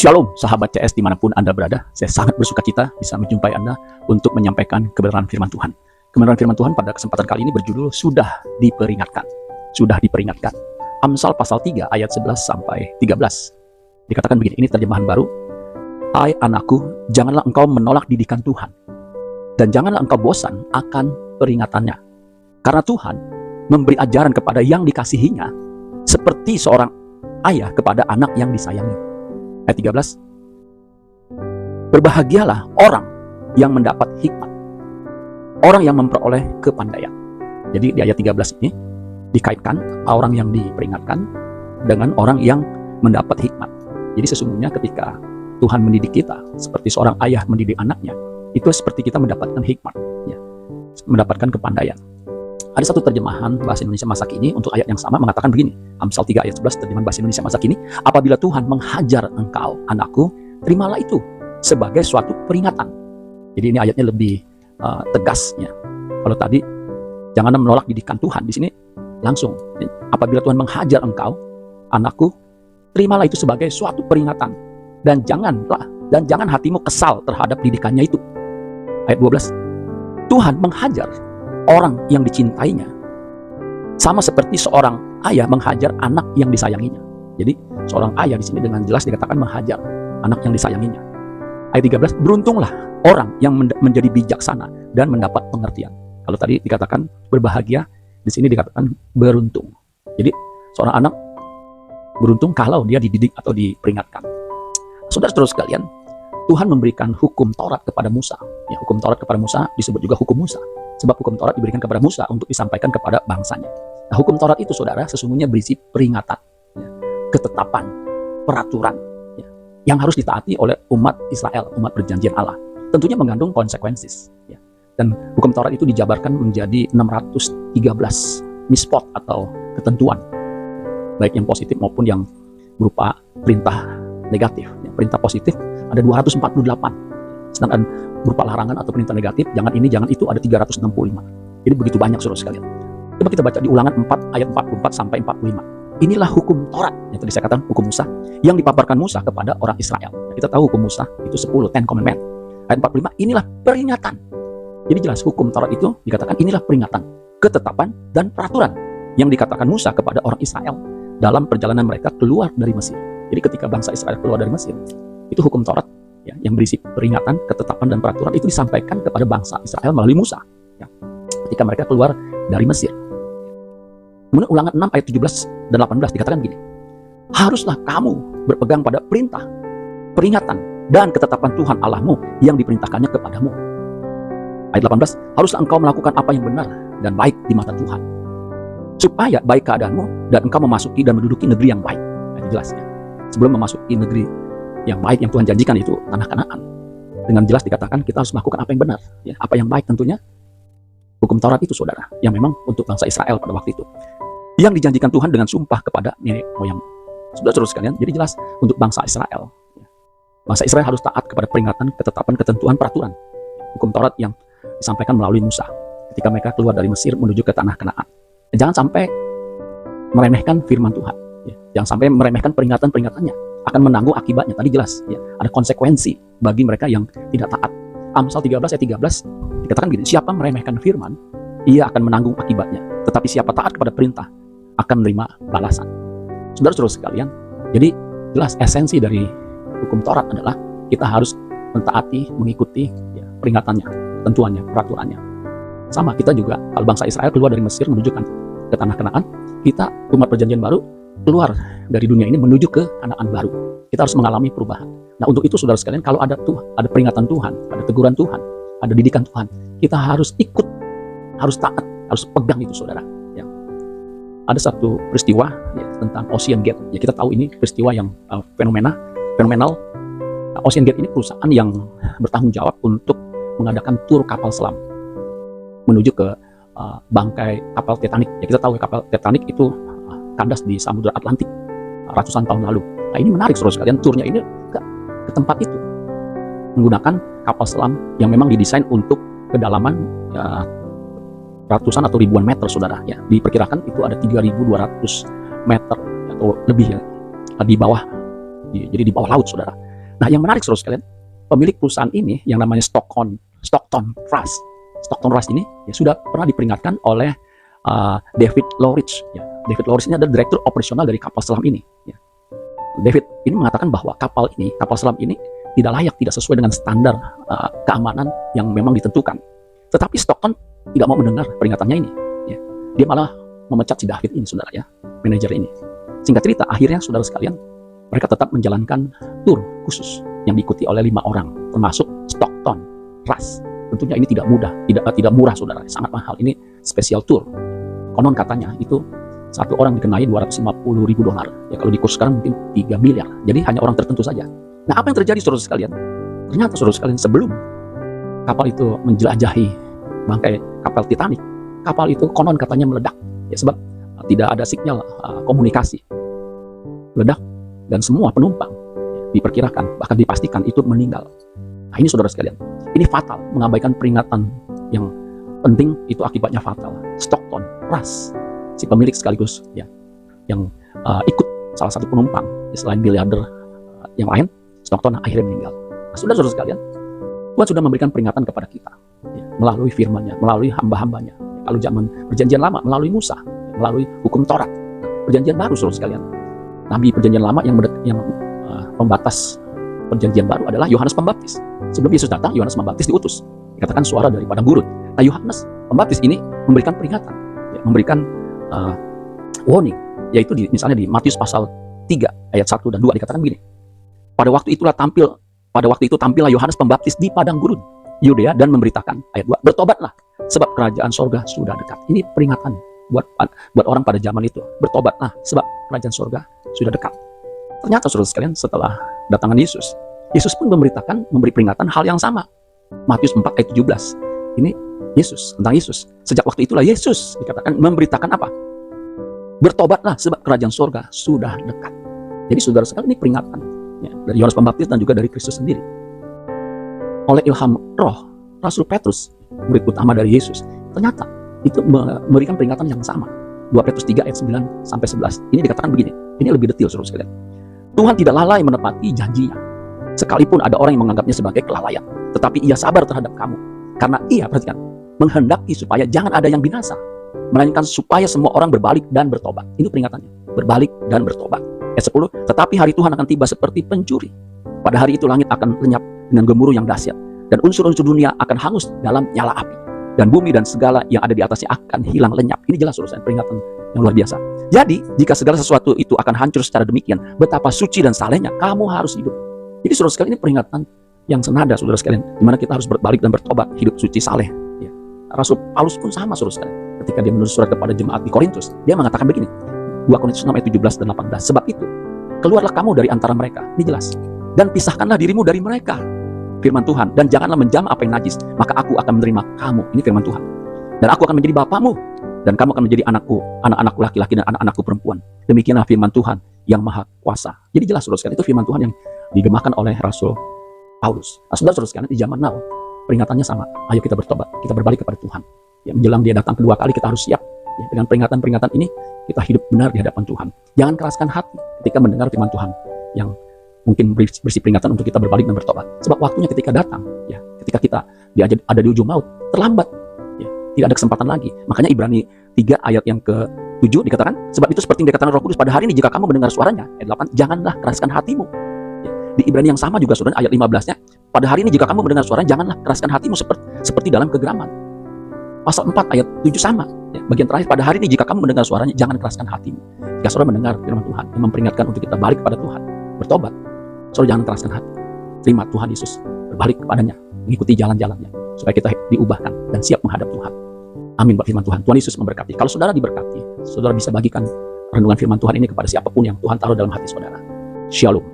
Shalom sahabat CS dimanapun Anda berada. Saya sangat bersuka cita bisa menjumpai Anda untuk menyampaikan kebenaran firman Tuhan. Kebenaran firman Tuhan pada kesempatan kali ini berjudul Sudah Diperingatkan. Sudah diperingatkan. Amsal pasal 3 ayat 11 sampai 13. Dikatakan begini, ini terjemahan baru. Hai anakku, janganlah engkau menolak didikan Tuhan, dan janganlah engkau bosan akan peringatannya. Karena Tuhan memberi ajaran kepada yang dikasihinya, seperti seorang ayah kepada anak yang disayangi. Ayat 13. Berbahagialah orang yang mendapat hikmat, orang yang memperoleh kepandaian. Jadi di ayat 13 ini dikaitkan orang yang diperingatkan dengan orang yang mendapat hikmat. Jadi sesungguhnya ketika Tuhan mendidik kita seperti seorang ayah mendidik anaknya, itu seperti kita mendapatkan hikmat, ya, mendapatkan kepandaian. Ada satu terjemahan bahasa Indonesia masa kini untuk ayat yang sama mengatakan begini. Amsal 3 ayat 11 terjemahan bahasa Indonesia masa kini. Apabila Tuhan menghajar engkau, anakku, terimalah itu sebagai suatu peringatan. Jadi ini ayatnya lebih tegas, ya. Kalau tadi jangan menolak didikan Tuhan, di sini langsung. Apabila Tuhan menghajar engkau, anakku, terimalah itu sebagai suatu peringatan, dan jangan hatimu kesal terhadap didikannya itu. Ayat 12. Tuhan menghajar orang yang dicintainya sama seperti seorang ayah menghajar anak yang disayanginya. Jadi seorang ayah di sini dengan jelas dikatakan menghajar anak yang disayanginya. Ayat 13, beruntunglah orang yang menjadi bijaksana dan mendapat pengertian. Kalau tadi dikatakan berbahagia, di sini dikatakan beruntung. Jadi seorang anak beruntung kalau dia dididik atau diperingatkan. Saudara-saudara sekalian, Tuhan memberikan hukum Taurat kepada Musa. Ya, hukum Taurat kepada Musa disebut juga hukum Musa. Sebab hukum Taurat diberikan kepada Musa untuk disampaikan kepada bangsanya. Nah, hukum Taurat itu, saudara, sesungguhnya berisi peringatan, ya, ketetapan, peraturan, ya, yang harus ditaati oleh umat Israel, umat perjanjian Allah. Tentunya mengandung konsekuensi. Ya. Dan hukum Taurat itu dijabarkan menjadi 613 mispot atau ketentuan, baik yang positif maupun yang berupa perintah negatif. Ya, perintah positif ada 248. Sedangkan berupa larangan atau perintah negatif, jangan ini, jangan itu, ada 365. Jadi begitu banyak, saudara sekalian. Coba kita baca di Ulangan 4 ayat 44 sampai 45. Inilah hukum Taurat, yang tadi saya katakan hukum Musa, yang dipaparkan Musa kepada orang Israel. Kita tahu hukum Musa itu 10, 10 Commandment. Ayat 45, inilah peringatan. Jadi jelas hukum Taurat itu dikatakan inilah peringatan, ketetapan, dan peraturan yang dikatakan Musa kepada orang Israel dalam perjalanan mereka keluar dari Mesir. Jadi ketika bangsa Israel keluar dari Mesir, itu hukum Taurat, ya, yang berisi peringatan, ketetapan, dan peraturan itu disampaikan kepada bangsa Israel melalui Musa, ya, ketika mereka keluar dari Mesir. Kemudian Ulangan 6 ayat 17 dan 18 dikatakan begini, haruslah kamu berpegang pada perintah, peringatan, dan ketetapan Tuhan Allahmu yang diperintahkannya kepadamu. Ayat 18, haruslah engkau melakukan apa yang benar dan baik di mata Tuhan, supaya baik keadaanmu dan engkau memasuki dan menduduki negeri yang baik. Nah, jelas, ya. Sebelum memasuki negeri yang baik yang Tuhan janjikan, itu tanah Kanaan, dengan jelas dikatakan kita harus melakukan apa yang benar, ya. Apa yang baik tentunya hukum Taurat itu, saudara, yang memang untuk bangsa Israel pada waktu itu, yang dijanjikan Tuhan dengan sumpah kepada nenek moyang. Saudara-saudara sekalian, jadi jelas untuk bangsa Israel, ya. Bangsa Israel harus taat kepada peringatan, ketetapan, ketentuan, peraturan hukum Taurat yang disampaikan melalui Musa ketika mereka keluar dari Mesir menuju ke tanah Kanaan. Jangan sampai meremehkan firman Tuhan, ya. Jangan sampai meremehkan peringatan-peringatannya, akan menanggung akibatnya. Tadi jelas, ya, ada konsekuensi bagi mereka yang tidak taat. Amsal 13 ayat 13 dikatakan begini, siapa meremehkan firman, ia akan menanggung akibatnya, tetapi siapa taat kepada perintah akan menerima balasan. Saudara-saudara sekalian, jadi jelas esensi dari hukum Taurat adalah kita harus mentaati, mengikuti, ya, peringatannya, tentuannya, peraturannya. Sama kita juga, kalau bangsa Israel keluar dari Mesir menuju ke tanah Kanaan, kita umat perjanjian baru keluar dari dunia ini menuju ke Kanaan baru. Kita harus mengalami perubahan. Nah, untuk itu, saudara sekalian, kalau ada peringatan Tuhan, ada teguran Tuhan, ada didikan Tuhan, kita harus ikut, harus taat, harus pegang itu, saudara. Ya. Ada satu peristiwa, ya, tentang Ocean Gate. Ya, kita tahu ini peristiwa yang fenomenal. Nah, Ocean Gate ini perusahaan yang bertanggung jawab untuk mengadakan tur kapal selam menuju ke bangkai kapal Titanic. Ya, kita tahu kapal Titanic itu kandas di Samudra Atlantik ratusan tahun lalu. Nah, ini menarik, saudara sekalian, turnya ini ke tempat itu menggunakan kapal selam yang memang didesain untuk kedalaman, ya, ratusan atau ribuan meter, saudara. Ya, diperkirakan itu ada 3.200 meter atau lebih, ya, di bawah, jadi di bawah laut, saudara. Nah, yang menarik saudara sekalian, pemilik perusahaan ini yang namanya Stockton Rush ini ya sudah pernah diperingatkan oleh David Lawrence. Ya. David Lawrence ini adalah direktur operasional dari kapal selam ini. Ya. David ini mengatakan bahwa kapal selam ini tidak layak, tidak sesuai dengan standar keamanan yang memang ditentukan. Tetapi Stockton tidak mau mendengar peringatannya ini. Ya. Dia malah memecat si David ini, saudara ya, manajer ini. Singkat cerita, akhirnya saudara sekalian, mereka tetap menjalankan tur khusus yang diikuti oleh 5 orang, termasuk Stockton Rush. Tentunya ini tidak mudah, tidak murah, saudara, sangat mahal. Ini special tour. Konon katanya itu satu orang dikenai $250.000. Ya, kalau di kurs sekarang mungkin 3 miliar. Jadi hanya orang tertentu saja. Nah, apa yang terjadi, saudara sekalian? Ternyata, saudara sekalian, sebelum kapal itu menjelajahi bangkai kapal Titanic, kapal itu konon katanya meledak. Ya, sebab tidak ada sinyal komunikasi. Meledak dan semua penumpang diperkirakan, bahkan dipastikan itu meninggal. Nah, ini saudara sekalian, ini fatal, mengabaikan peringatan yang penting itu akibatnya fatal. Stockton Rush, si pemilik sekaligus ya, yang ikut salah satu penumpang selain miliarder yang lain, Stockton akhirnya meninggal. Nah, saudara sekalian, Tuhan sudah memberikan peringatan kepada kita ya, melalui firman-Nya, melalui hamba-hambanya. Kalau zaman perjanjian lama melalui Musa, melalui hukum Taurat. Perjanjian baru, saudara sekalian, nabi perjanjian lama yang pembatas perjanjian baru adalah Yohanes Pembaptis. Sebelum Yesus datang, Yohanes Pembaptis diutus. Dikatakan suara dari padang gurun. Nah, Yohanes Pembaptis ini memberikan peringatan, ya, memberikan warning, yaitu misalnya di Matius pasal 3 ayat 1 dan 2 dikatakan begini. Pada waktu itu tampillah Yohanes Pembaptis di padang gurun Yudea dan memberitakan, ayat 2, bertobatlah sebab kerajaan sorga sudah dekat. Ini peringatan buat orang pada zaman itu. Bertobatlah sebab kerajaan sorga sudah dekat. Ternyata saudara sekalian, setelah datangan Yesus pun memberi peringatan hal yang sama. Matius 4 ayat 17. Ini tentang Yesus. Sejak waktu itulah Yesus dikatakan memberitakan apa? Bertobatlah sebab kerajaan sorga sudah dekat. Jadi saudara sekalian, ini peringatan ya, dari Yohanes Pembaptis dan juga dari Kristus sendiri. Oleh ilham Roh, Rasul Petrus, murid utama dari Yesus, ternyata itu memberikan peringatan yang sama. 2 Petrus 3 ayat 9 sampai 11. Ini dikatakan begini. Ini lebih detail, saudara sekalian. Tuhan tidak lalai menepati janjinya, sekalipun ada orang yang menganggapnya sebagai kelalaian. Tetapi ia sabar terhadap kamu, karena ia, perhatikan, menghendaki supaya jangan ada yang binasa, melainkan supaya semua orang berbalik dan bertobat. Ini peringatannya, berbalik dan bertobat. Ayat 10, tetapi hari Tuhan akan tiba seperti pencuri. Pada hari itu langit akan lenyap dengan gemuruh yang dahsyat, dan unsur-unsur dunia akan hangus dalam nyala api, dan bumi dan segala yang ada di atasnya akan hilang lenyap. Ini jelas, saudara, peringatan yang luar biasa. Jadi, jika segala sesuatu itu akan hancur secara demikian, betapa suci dan salehnya kamu harus hidup. Jadi, saudara sekalian, ini peringatan yang senada, saudara sekalian, di mana kita harus berbalik dan bertobat, hidup suci saleh. Ya. Rasul Paulus pun sama, saudara sekalian. Ketika dia menulis surat kepada jemaat di Korintus, dia mengatakan begini, 2 Korintus 6 ayat 17 dan 18. Sebab itu, keluarlah kamu dari antara mereka. Ini jelas. Dan pisahkanlah dirimu dari mereka. Firman Tuhan. Dan janganlah menjamah apa yang najis, maka aku akan menerima kamu. Ini firman Tuhan. Dan aku akan menjadi bapamu, dan kamu akan menjadi anakku, anak-anakku laki-laki dan anak-anakku perempuan. Demikianlah firman Tuhan yang maha kuasa. Jadi jelas, saudara sekalian, itu firman Tuhan yang digemahkan oleh Rasul Paulus. Nah, saudara sekalian, di zaman now peringatannya sama. Ayo kita bertobat, kita berbalik kepada Tuhan. Ya, menjelang dia datang kedua kali, kita harus siap. Ya, dengan peringatan-peringatan ini kita hidup benar di hadapan Tuhan. Jangan keraskan hati ketika mendengar firman Tuhan yang mungkin berisi peringatan untuk kita berbalik dan bertobat. Sebab waktunya ketika datang, ya, ketika kita ada di ujung maut, terlambat. Ya, tidak ada kesempatan lagi. Makanya Ibrani 3 ayat yang ke-7 dikatakan, sebab itu seperti yang dikatakan Roh Kudus, pada hari ini jika kamu mendengar suaranya, ayat 8, janganlah keraskan hatimu. Ya, di Ibrani yang sama juga, saudara, ayat 15-nya, pada hari ini jika kamu mendengar suaranya, janganlah keraskan hatimu seperti dalam kegeraman. Pasal 4 ayat 7 sama. Ya, bagian terakhir, pada hari ini jika kamu mendengar suaranya, jangan keraskan hatimu. Jika saudara mendengar firman Tuhan yang memperingatkan untuk kita balik kepada Tuhan, bertobat, saudara jangan keraskan hati. Terima Tuhan Yesus, berbalik kepadanya, mengikuti jalan-jalannya, supaya kita diubahkan dan siap menghadap Tuhan. Amin buat firman Tuhan. Tuhan Yesus memberkati. Kalau saudara diberkati, saudara bisa bagikan renungan firman Tuhan ini kepada siapapun yang Tuhan taruh dalam hati saudara. Shalom.